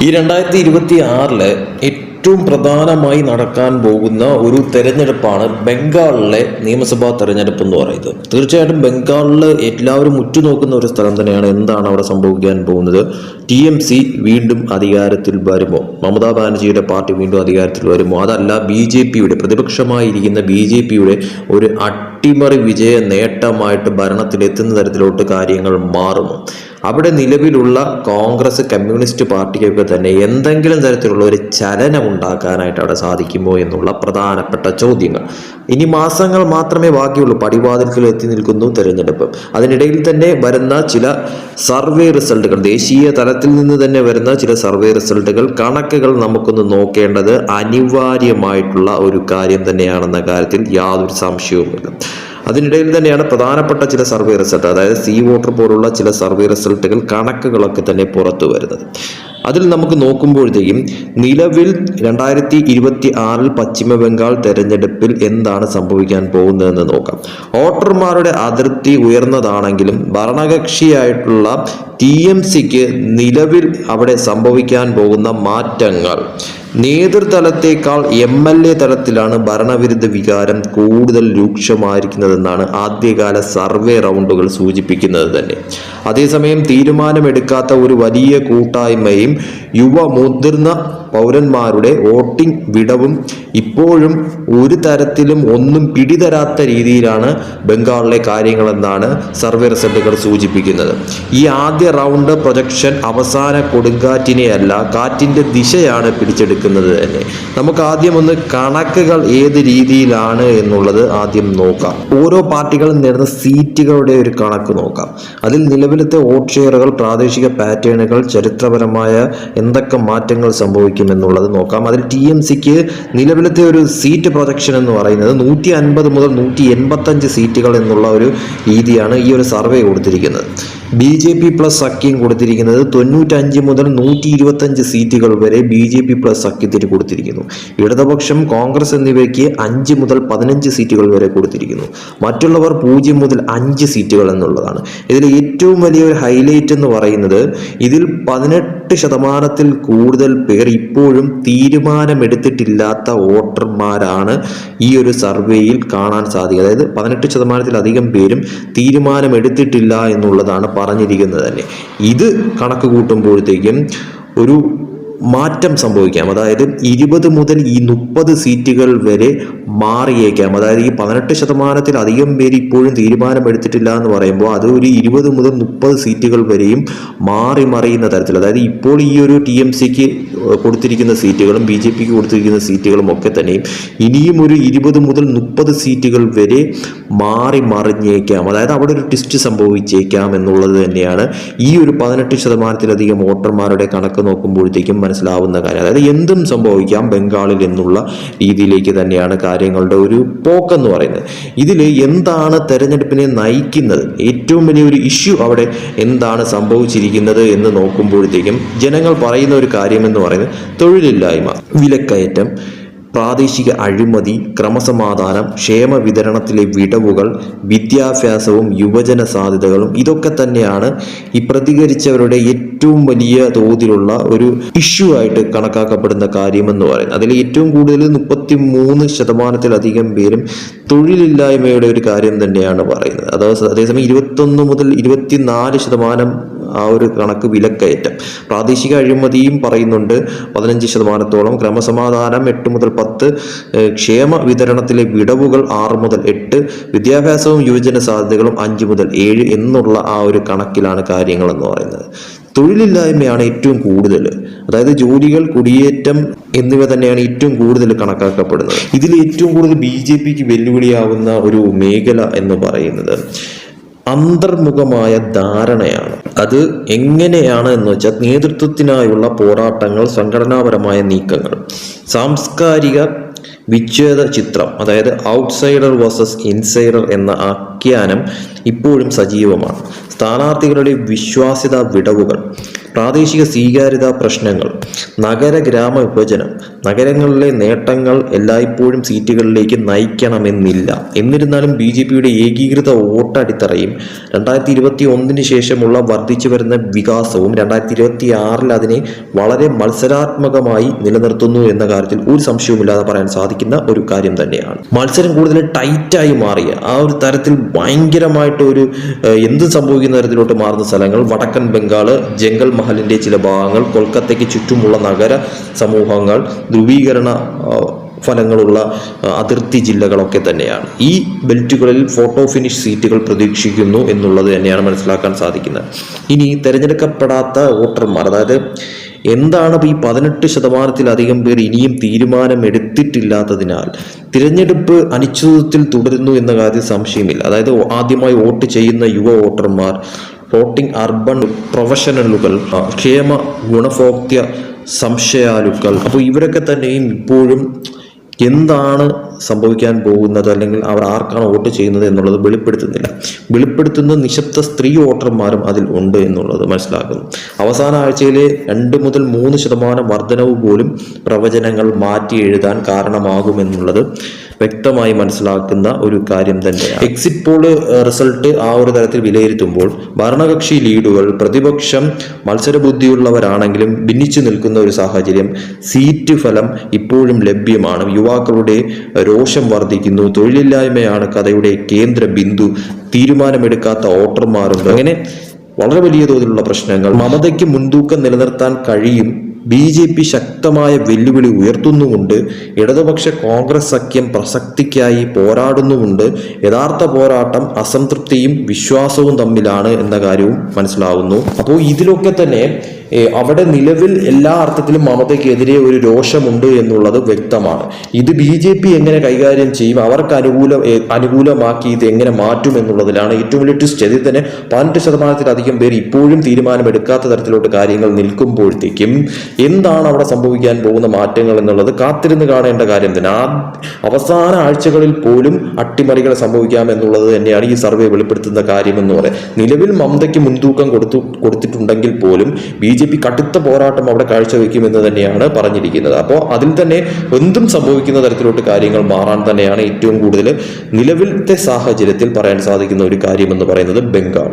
ഈ 2026 ഏറ്റവും പ്രധാനമായി നടക്കാൻ പോകുന്ന ഒരു തെരഞ്ഞെടുപ്പാണ് ബംഗാളിലെ നിയമസഭാ തെരഞ്ഞെടുപ്പ് എന്ന് പറയുന്നത്. തീർച്ചയായിട്ടും ബംഗാളിൽ എല്ലാവരും ഉറ്റുനോക്കുന്ന ഒരു സ്ഥലം തന്നെയാണ്. എന്താണ് അവിടെ സംഭവിക്കാൻ പോകുന്നത്? TMC വീണ്ടും അധികാരത്തിൽ വരുമോ? മമതാ ബാനർജിയുടെ പാർട്ടി വീണ്ടും അധികാരത്തിൽ വരുമോ? അതല്ല BJPയുടെ പ്രതിപക്ഷമായിരിക്കുന്ന BJPയുടെ ഒരു അട്ടിമറി വിജയ നേട്ടമായിട്ട് ഭരണത്തിലെത്തുന്ന തരത്തിലോട്ട് കാര്യങ്ങൾ മാറുമോ? അവിടെ നിലവിലുള്ള കോൺഗ്രസ്, കമ്മ്യൂണിസ്റ്റ് പാർട്ടിക്കൊക്കെ തന്നെ എന്തെങ്കിലും തരത്തിലുള്ള ഒരു ചലനം ഉണ്ടാക്കാനായിട്ട് അവിടെ സാധിക്കുമോ എന്നുള്ള പ്രധാനപ്പെട്ട ചോദ്യങ്ങൾ. ഇനി മാസങ്ങൾ മാത്രമേ ബാക്കിയുള്ളൂ. പടിവാതിൽക്കൽ എത്തി നിൽക്കുന്നു തെരഞ്ഞെടുപ്പ്. അതിനിടയിൽ തന്നെ വരുന്ന ചില സർവേ റിസൾട്ടുകൾ, ദേശീയ തലത്തിൽ നിന്ന് തന്നെ വരുന്ന ചില സർവേ റിസൾട്ടുകൾ, കണക്കുകൾ നമുക്കൊന്ന് നോക്കേണ്ടത് അനിവാര്യമായിട്ടുള്ള ഒരു കാര്യം തന്നെയാണെന്ന കാര്യത്തിൽ യാതൊരു സംശയവുമില്ല. അതിനിടയിൽ തന്നെയാണ് പ്രധാനപ്പെട്ട ചില സർവേ റിസൾട്ട്, അതായത് സീ വോട്ടർ പോലുള്ള ചില സർവേ റിസൾട്ടുകൾ, കണക്കുകളൊക്കെ തന്നെ പുറത്തു വരുന്നത്. അതിൽ നമുക്ക് നോക്കുമ്പോഴത്തേക്കും നിലവിൽ 2026 പശ്ചിമ ബംഗാൾ തെരഞ്ഞെടുപ്പിൽ എന്താണ് സംഭവിക്കാൻ പോകുന്നതെന്ന് നോക്കാം. വോട്ടർമാരുടെ അതൃപ്തി ഉയർന്നതാണെങ്കിലും ഭരണകക്ഷിയായിട്ടുള്ള TMCക്ക് നിലവിൽ അവിടെ സംഭവിക്കാൻ പോകുന്ന മാറ്റങ്ങൾ നേതൃതലത്തേക്കാൾ MLA തലത്തിലാണ് ഭരണവിരുദ്ധ വികാരം കൂടുതൽ രൂക്ഷമായിരിക്കുന്നതെന്നാണ് ആദ്യകാല സർവേ റൗണ്ടുകൾ സൂചിപ്പിക്കുന്നത് തന്നെ. അതേസമയം തീരുമാനമെടുക്കാത്ത ഒരു വലിയ കൂട്ടായ്മയും മുതിർന്ന പൗരന്മാരുടെ വോട്ടിംഗ് വിടവും ഇപ്പോഴും ഒരു തരത്തിലും ഒന്നും പിടിതരാത്ത രീതിയിലാണ് ബംഗാളിലെ കാര്യങ്ങളെന്നാണ് സർവേ റിസൾട്ടുകൾ സൂചിപ്പിക്കുന്നത്. ഈ ആദ്യ റൗണ്ട് പ്രൊജക്ഷൻ അവസാന കൊടുങ്കാറ്റിനെയല്ല, കാറ്റിൻ്റെ ദിശയാണ് പിടിച്ചെടുക്കുന്നത് തന്നെ. നമുക്ക് ആദ്യം ഒന്ന് കണക്കുകൾ ഏത് രീതിയിലാണ് എന്നുള്ളത് ആദ്യം നോക്കാം. ഓരോ പാർട്ടികളും നേടുന്ന സീറ്റുകളുടെ ഒരു കണക്ക് നോക്കാം. അതിൽ നിലവിലത്തെ വോട്ട് ഷെയറുകൾ, പ്രാദേശിക പാറ്റേണുകൾ, ചരിത്രപരമായ എന്തൊക്കെ മാറ്റങ്ങൾ സംഭവിക്കും എന്നുള്ളത് നോക്കാം. അതിൽ TMCക്ക് നിലവിലത്തെ ഒരു സീറ്റ് പ്രൊജക്ഷൻ എന്ന് പറയുന്നത് 150 മുതൽ 185 സീറ്റുകൾ എന്നുള്ള ഒരു രീതിയാണ് ഈ ഒരു സർവേ കൊടുത്തിരിക്കുന്നത്. BJP പ്ലസ് സഖ്യം കൊടുത്തിരിക്കുന്നത് 95 മുതൽ 125 സീറ്റുകൾ വരെ BJP പ്ലസ് സഖ്യത്തിന് കൊടുത്തിരിക്കുന്നു. ഇടതുപക്ഷം, കോൺഗ്രസ് എന്നിവയ്ക്ക് 5 മുതൽ 15 സീറ്റുകൾ വരെ കൊടുത്തിരിക്കുന്നു. മറ്റുള്ളവർ 0 മുതൽ 5 സീറ്റുകൾ എന്നുള്ളതാണ്. ഇതിൽ ഏറ്റവും വലിയൊരു ഹൈലൈറ്റ് എന്ന് പറയുന്നത് ഇതിൽ 18% കൂടുതൽ പേർ ഇപ്പോഴും തീരുമാനമെടുത്തിട്ടില്ലാത്ത വോട്ടർമാരാണ് ഈ ഒരു സർവേയിൽ കാണാൻ സാധിക്കുക. അതായത് 18%-ലധികം പേരും തീരുമാനമെടുത്തിട്ടില്ല എന്നുള്ളതാണ് പറഞ്ഞിരിക്കുന്നത് തന്നെ. ഇത് കണക്ക് കൂട്ടുമ്പോഴത്തേക്കും ഒരു മാറ്റം സംഭവിക്കാം. അതായത് 20 മുതൽ 30 സീറ്റുകൾ വരെ മാറിയേക്കാം. അതായത് ഈ 18%-ലധികം പേര് ഇപ്പോഴും തീരുമാനമെടുത്തിട്ടില്ല എന്ന് പറയുമ്പോൾ അത് ഒരു 20 മുതൽ 30 സീറ്റുകൾ വരെയും മറിയുന്ന തരത്തിൽ, അതായത് ഇപ്പോൾ ഈ ഒരു TMCക്ക് കൊടുത്തിരിക്കുന്ന സീറ്റുകളും BJPക്ക് കൊടുത്തിരിക്കുന്ന സീറ്റുകളും ഒക്കെ തന്നെയും ഇനിയും ഒരു 20 മുതൽ 30 സീറ്റുകൾ വരെ മറിഞ്ഞേക്കാം. അതായത് അവിടെ ഒരു ട്വിസ്റ്റ് സംഭവിച്ചേക്കാം എന്നുള്ളത് തന്നെയാണ് ഈ ഒരു 18%-ലധികം വോട്ടർമാരുടെ കണക്ക് നോക്കുമ്പോഴത്തേക്കും മനസ്സിലാവുന്ന കാര്യം. അതായത് എന്തും സംഭവിക്കാം ബംഗാളിൽ എന്നുള്ള രീതിയിലേക്ക് തന്നെയാണ് കാര്യങ്ങളുടെ ഒരു പോക്കെന്ന് പറയുന്നത്. ഇതിൽ എന്താണ് തെരഞ്ഞെടുപ്പിനെ നയിക്കുന്നത്, ഏറ്റവും വലിയൊരു ഇഷ്യൂ അവിടെ എന്താണ് സംഭവിച്ചിരിക്കുന്നത് എന്ന് നോക്കുമ്പോഴത്തേക്കും ജനങ്ങൾ പറയുന്ന ഒരു കാര്യമെന്ന് പറയുന്നത് തൊഴിലില്ലായ്മ, വിലക്കയറ്റം, പ്രാദേശിക അഴിമതി, ക്രമസമാധാനം, ക്ഷേമ വിതരണത്തിലെ വിടവുകൾ, വിദ്യാഭ്യാസവും യുവജന സാധ്യതകളും, ഇതൊക്കെ തന്നെയാണ് ഈ പ്രതികരിച്ചവരുടെ ഏറ്റവും വലിയ തോതിലുള്ള ഒരു ഇഷ്യൂ ആയിട്ട് കണക്കാക്കപ്പെടുന്ന കാര്യമെന്ന് പറയുന്നത്. അതിൽ ഏറ്റവും കൂടുതൽ 33%-ലധികം പേരും തൊഴിലില്ലായ്മയുടെ ഒരു കാര്യം തന്നെയാണ് പറയുന്നത്. അതേസമയം 21 മുതൽ 24% ആ ഒരു കണക്ക് വിലക്കയറ്റം. പ്രാദേശിക അഴിമതിയും പറയുന്നുണ്ട് 15%-ഓളം, ക്രമസമാധാനം 8 മുതൽ 10, ക്ഷേമ വിതരണത്തിലെ വിടവുകൾ 6 മുതൽ 8, വിദ്യാഭ്യാസവും യുവജന സാധ്യതകളും 5 മുതൽ 7 എന്നുള്ള ആ ഒരു കണക്കിലാണ് കാര്യങ്ങൾ എന്ന് പറയുന്നത്. തൊഴിലില്ലായ്മയാണ് ഏറ്റവും കൂടുതൽ, അതായത് ജോലികൾ, കുടിയേറ്റം എന്നിവ തന്നെയാണ് ഏറ്റവും കൂടുതൽ കണക്കാക്കപ്പെടുന്നത്. ഇതിൽ ഏറ്റവും കൂടുതൽ BJPക്ക് വെല്ലുവിളിയാവുന്ന ഒരു മേഖല എന്ന് പറയുന്നത് അന്തർമുഖമായ ധാരണയാണ്. അത് എങ്ങനെയാണ് എന്ന് വെച്ചാൽ നേതൃത്വത്തിനായുള്ള പോരാട്ടങ്ങൾ, സംഘടനാപരമായ നീക്കങ്ങൾ, സാംസ്കാരിക വിച്ഛേദ ചിത്രം, അതായത് ഔട്ട്സൈഡർ വേഴ്സസ് ഇൻസൈഡർ എന്ന ആഖ്യാനം ഇപ്പോഴും സജീവമാണ്. സ്ഥാനാർത്ഥികളുടെ വിശ്വാസ്യത വിടവുകൾ, പ്രാദേശിക സ്വീകാര്യതാ പ്രശ്നങ്ങൾ, നഗര ഗ്രാമ വിഭജനം, നഗരങ്ങളിലെ നേട്ടങ്ങൾ എല്ലായ്പ്പോഴും സീറ്റുകളിലേക്ക് നയിക്കണമെന്നില്ല. എന്നിരുന്നാലും BJPയുടെ ഏകീകൃത വോട്ടടിത്തറയും 2021 ശേഷമുള്ള വർദ്ധിച്ചു വരുന്ന വികാസവും 2026 അതിനെ വളരെ മത്സരാത്മകമായി നിലനിർത്തുന്നു എന്ന കാര്യത്തിൽ ഒരു സംശയവുമില്ലാതെ പറയാൻ സാധിക്കുന്ന ഒരു കാര്യം തന്നെയാണ്. മത്സരം കൂടുതൽ ടൈറ്റായി മാറിയ ആ ഒരു തരത്തിൽ ഭയങ്കരമായിട്ട് ഒരു എന്ത് സംഭവിക്കുന്ന തരത്തിലോട്ട് മാറുന്ന സ്ഥലങ്ങൾ വടക്കൻ ബംഗാൾ, ജംഗൽ മഹലിന്റെ ചില ഭാഗങ്ങൾ, കൊൽക്കത്തയ്ക്ക് ചുറ്റുമുള്ള നഗര സമൂഹങ്ങൾ, ധ്രുവീകരണ ഫലങ്ങളുള്ള അതിർത്തി ജില്ലകളൊക്കെ തന്നെയാണ്. ഈ ബെൽറ്റുകളിൽ ഫോട്ടോ ഫിനിഷ് സീറ്റുകൾ പ്രതീക്ഷിക്കുന്നു എന്നുള്ളത് തന്നെയാണ് മനസ്സിലാക്കാൻ സാധിക്കുന്നത്. ഇനി തിരഞ്ഞെടുക്കപ്പെടാത്ത വോട്ടർമാർ, അതായത് എന്താണ് ഈ 18% പേർ ഇനിയും തീരുമാനമെടുത്തിട്ടില്ലാത്തതിനാൽ തിരഞ്ഞെടുപ്പ് അനിശ്ചിതത്വത്തിൽ തുടരുന്നു എന്ന കാര്യത്തിൽ സംശയമില്ല. അതായത് ആദ്യമായി വോട്ട് ചെയ്യുന്ന യുവ വോട്ടർമാർ, വോട്ടിംഗ് അർബൻ പ്രൊഫഷണലുകൾ, ക്ഷേമ ഗുണഭോക്തൃ സംശയാലുക്കൾ, അപ്പോൾ ഇവരൊക്കെ തന്നെയും ഇപ്പോഴും എന്താണ് സംഭവിക്കാൻ പോകുന്നത് അല്ലെങ്കിൽ അവർ ആർക്കാണ് വോട്ട് ചെയ്യുന്നത് എന്നുള്ളത് വെളിപ്പെടുത്തുന്ന നിശബ്ദ സ്ത്രീ വോട്ടർമാരും അതിൽ ഉണ്ട് എന്നുള്ളത് മനസ്സിലാക്കുന്നു. അവസാന ആഴ്ചയിലെ 2 മുതൽ 3% വർധനവ് പോലും പ്രവചനങ്ങൾ മാറ്റി എഴുതാൻ കാരണമാകുമെന്നുള്ളത് വ്യക്തമായി മനസ്സിലാക്കുന്ന ഒരു കാര്യം തന്നെയാണ്. എക്സിറ്റ് പോള് റിസൾട്ട് ആ ഒരു തരത്തിൽ വിലയിരുത്തുമ്പോൾ ഭരണകക്ഷി ലീഡുകൾ പ്രതിപക്ഷം മത്സരബുദ്ധിയുള്ളവരാണെങ്കിലും ഭിന്നിച്ചു നിൽക്കുന്ന ഒരു സാഹചര്യം. സീറ്റ് ഫലം ഇപ്പോഴും ലഭ്യമാണ്. യുവാക്കളുടെ രോഷം വർദ്ധിക്കുന്നു. തൊഴിലില്ലായ്മയാണ് കഥയുടെ കേന്ദ്ര ബിന്ദു. തീരുമാനമെടുക്കാത്ത വോട്ടർമാരുണ്ട്. അങ്ങനെ വളരെ വലിയ തോതിലുള്ള പ്രശ്നങ്ങൾ. മമതയ്ക്ക് മുൻതൂക്കം നിലനിർത്താൻ കഴിയും. BJP ശക്തമായ വെല്ലുവിളി ഉയർത്തുന്നുമുണ്ട്. ഇടതുപക്ഷ കോൺഗ്രസ് സഖ്യം പ്രസക്തിക്കായി പോരാടുന്നുമുണ്ട്. യഥാർത്ഥ പോരാട്ടം അസംതൃപ്തിയും വിശ്വാസവും തമ്മിലാണ് എന്ന കാര്യവും മനസ്സിലാവുന്നു. അപ്പോൾ ഇതിലൊക്കെ തന്നെ അവിടെ നിലവിൽ എല്ലാ അർത്ഥത്തിലും മമതയ്ക്കെതിരെ ഒരു രോഷമുണ്ട് എന്നുള്ളത് വ്യക്തമാണ്. ഇത് BJP എങ്ങനെ കൈകാര്യം ചെയ്യും, അവർക്ക് അനുകൂലമാക്കി ഇത് എങ്ങനെ മാറ്റും എന്നുള്ളതിലാണ് ഏറ്റവും വലിയ ട്വിസ്റ്റ്. ഇതിൽ തന്നെ 18% പേർ ഇപ്പോഴും തീരുമാനമെടുക്കാത്ത തരത്തിലോട്ട് കാര്യങ്ങൾ നിൽക്കുമ്പോഴത്തേക്കും എന്താണ് അവിടെ സംഭവിക്കാൻ പോകുന്ന മാറ്റങ്ങൾ എന്നുള്ളത് കാത്തിരുന്ന് കാണേണ്ട കാര്യം തന്നെ. അവസാന ആഴ്ചകളിൽ പോലും അട്ടിമറികൾ സംഭവിക്കാം എന്നുള്ളത് തന്നെയാണ് ഈ സർവേ വെളിപ്പെടുത്തുന്ന കാര്യം എന്ന് പറയുന്നത്. നിലവിൽ മമതയ്ക്ക് മുൻതൂക്കം കൊടുത്തിട്ടുണ്ടെങ്കിൽ പോലും BJP കടുത്ത പോരാട്ടം അവിടെ കാഴ്ചവെക്കുമെന്ന് തന്നെയാണ് പറഞ്ഞിരിക്കുന്നത്. അപ്പോൾ അതിൽ തന്നെ എന്തും സംഭവിക്കുന്ന തരത്തിലോട്ട് കാര്യങ്ങൾ മാറാൻ തന്നെയാണ് ഏറ്റവും കൂടുതൽ നിലവിലത്തെ സാഹചര്യത്തിൽ പറയാൻ സാധിക്കുന്ന ഒരു കാര്യം എന്ന് പറയുന്നത് ബംഗാൾ.